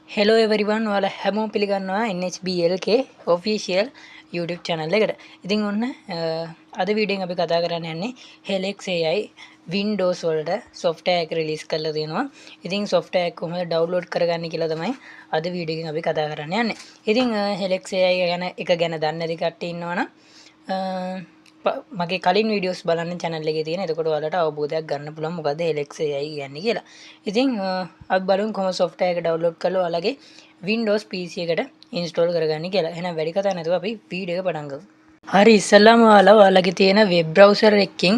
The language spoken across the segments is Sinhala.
හෙලෝ එවරිවන් ඔයාලා හැමෝම පිළිගන්නවා NHBLK ඔෆිෂියල් YouTube channel එකට. ඉතින් ඔන්න අද වීඩියෝෙන් අපි කතා කරන්න යන්නේ Helix AI Windows වලට software එක release කරලා තියෙනවා. ඉතින් software එක කොහොමද download කරගන්නේ කියලා තමයි අද වීඩියෝෙන් අපි කතා කරන්න යන්නේ. ඉතින් Helix AI ගැන දන්නේ නැති කට්ටිය ඉන්නවනම් මගේ කලින් වීඩියෝස් බලන්න channel එකේ තියෙන. එතකොට ඔයාලට අවබෝධයක් ගන්න පුළුවන් මොකද්ද Helix AI කියන්නේ කියලා. ඉතින් අපි බලමු කොහොමද software එක download කරලා ඔයාලගේ Windows PC එකට install කරගන්නේ කියලා. එහෙනම් වැඩි කතා නැතුව අපි වීඩියෝ එක පටන් ගමු. හරි ඉස්සෙල්ලාම ඔයාලගේ තියෙන web browser එකකින්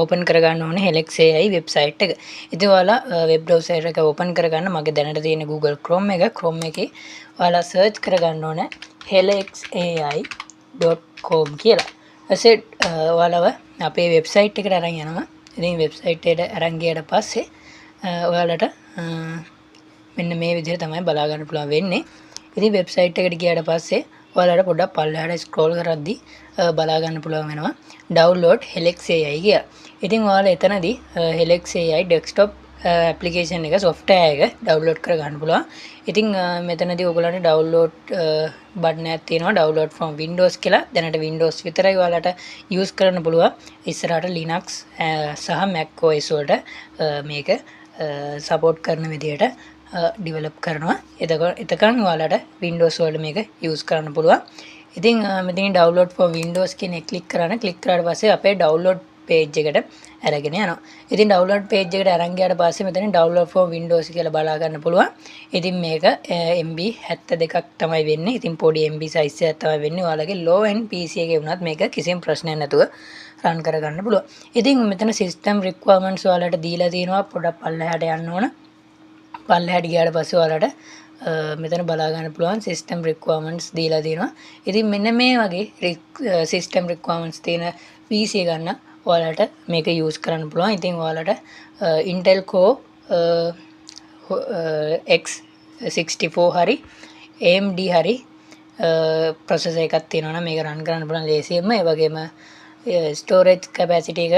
open කරගන්න ඕනේ Helix AI website එක. ඉතින් ඔයාලා web browser එක open කරගන්න මගේ දැනට තියෙන Google Chrome එක. Chrome එකේ ඔයාලා search කරගන්න ඕනේ helixai.com කියලා. ඇසෙත් ඔයාලව අපේ වෙබ්සයිට් එකට අරන් යනවා. ඉතින් වෙබ්සයිට් එකට අරන් ගියට පස්සේ ඔයාලට මෙන්න මේ විදිහට තමයි බලා ගන්න පුළුවන් වෙන්නේ. ඉතින් වෙබ්සයිට් එකට ගියාට පස්සේ ඔයාලට පොඩ්ඩක් පල්ලෙහාට ස්ක්‍රෝල් කරද්දී බලා ගන්න පුළුවන් වෙනවා download Helix AI කියලා. ඉතින් ඔයාලා එතනදී Helix AI desktop application එක software එක download කර ගන්න පුළුවන්. ඉතින් මෙතනදී ඔයගොල්ලන්ට download button එකක් තියෙනවා download from Windows කියලා. දැනට Windows විතරයි ඔයාලට use කරන්න පුළුවන්. ඉස්සරහට Linux සහ Mac OS වලට මේක support කරන විදිහට develop කරනවා. එතකන් ඔයාලට Windows වල මේක use කරන්න පුළුවන්. ඉතින් මෙතනින් download for Windows කියන එක click කරාට පස්සේ අපේ download page එකට අරගෙන යනවා. ඉතින් download page එකට අරන් ගියාට පස්සේ මෙතනින් download for Windows කියලා බලා ගන්න පුළුවන්. ඉතින් මේක MB 72ක් තමයි වෙන්නේ. ඉතින් පොඩි MB size එකක් තමයි වෙන්නේ. ඔයාලගේ low end PC එකේ වුණත් මේක කිසිම ප්‍රශ්නයක් නැතුව run කරගන්න පුළුවන්. ඉතින් මෙතන system requirements ඔයාලට දීලා තියෙනවා. පොඩක් පල්ලෙහාට යන්න ඕන. පල්ලෙහාට ගියාට පස්සේ ඔයාලට මෙතන බලා ගන්න පුළුවන් system requirements දීලා තියෙනවා. ඉතින් මෙන්න මේ වගේ system requirements තියෙන PC ගන්න ඔයාලට මේක use කරන්න පුළුවන්. ඉතින් ඔයාලට Intel Core X64 හරි AMD හරි processor එකක් තියෙනවා නම් මේක run කරන්න පුළුවන් ලේසියෙන්ම. ඒ වගේම storage capacity එක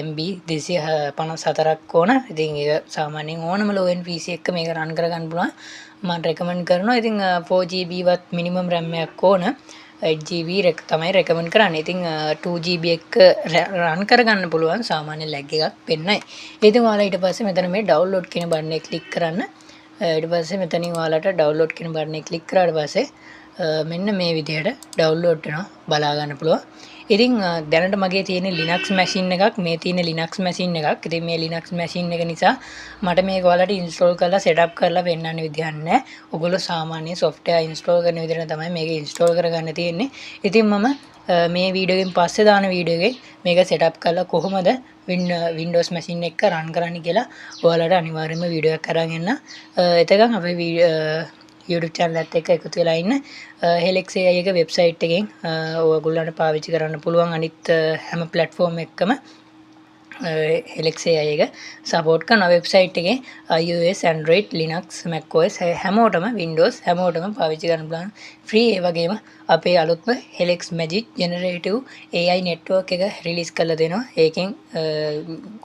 MB 254ක් ඕන. ඉතින් ඒක සාමාන්‍යයෙන් ඕනම low end PC එකක මේක run කරගන්න පුළුවන්. මම recommend කරනවා. ඉතින් 4GB වත් minimum RAM එකක් ඕන. 8GB තමයි recommend කරන්නේ. ඉතින් 2GB එක run කරගන්න පුළුවන් සාමාන්‍ය lag එකක් වෙන්නේ. ඉතින් ඔයාලා ඊට පස්සේ මෙතන මේ download කියන button එක click කරන්න. ඊට පස්සේ මෙතනින් ඔයාලට download කියන button එක click කරාට පස්සේ මෙන්න මේ විදිහට download වෙනවා බලා ගන්න පුළුවන්. ඉතින් දැනට මගේ තියෙන Linux machine එකක් මේ තියෙන Linux machine එකක්. ඉතින් මේ Linux machine එක නිසා මට මේක ඔයාලට install කරලා setup කරලා පෙන්නන්න විදිහක් නැහැ. ඔයගොල්ලෝ සාමාන්‍ය software install කරන විදිහට තමයි මේක install කරගන්න තියෙන්නේ. ඉතින් මම මේ වීඩියෝ එකෙන් පස්සේ දාන වීඩියෝ එකේ මේක setup කරලා කොහොමද Windows machine එක run කරන්න කියලා ඔයාලට අනිවාර්යයෙන්ම වීඩියෝ එකක් අරන් එන්න. එතකන් අපේ YouTube channel එකත් එක්ක එකතු වෙලා ඉන්න. Helix AI එක website එකෙන් ඔයගොල්ලන්ට පාවිච්චි කරන්න පුළුවන් අනිත් හැම platform එකකම Helix AI එක support කරන website එකේ iOS, Android, Linux, Mac OS හැමෝටම Windows හැමෝටම පාවිච්චි කරන්න පුළුවන් free. ඒ වගේම අපේ අලුත්ම Helix Magic Generative AI network එක release කරලා දෙනවා. ඒකෙන්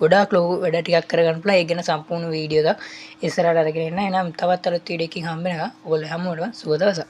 ගොඩාක් ලොකු වැඩ ටිකක් කරගන්න පුළුවන්. ඒක ගැන සම්පූර්ණ වීඩියෝ එකක් ඉස්සරහට අරගෙන එන්න. එහෙනම් තවත් අලුත් වීඩියෝ එකකින් හම්බ වෙනවා. ඔයගොල්ලෝ හැමෝටම සුබ දවසක්.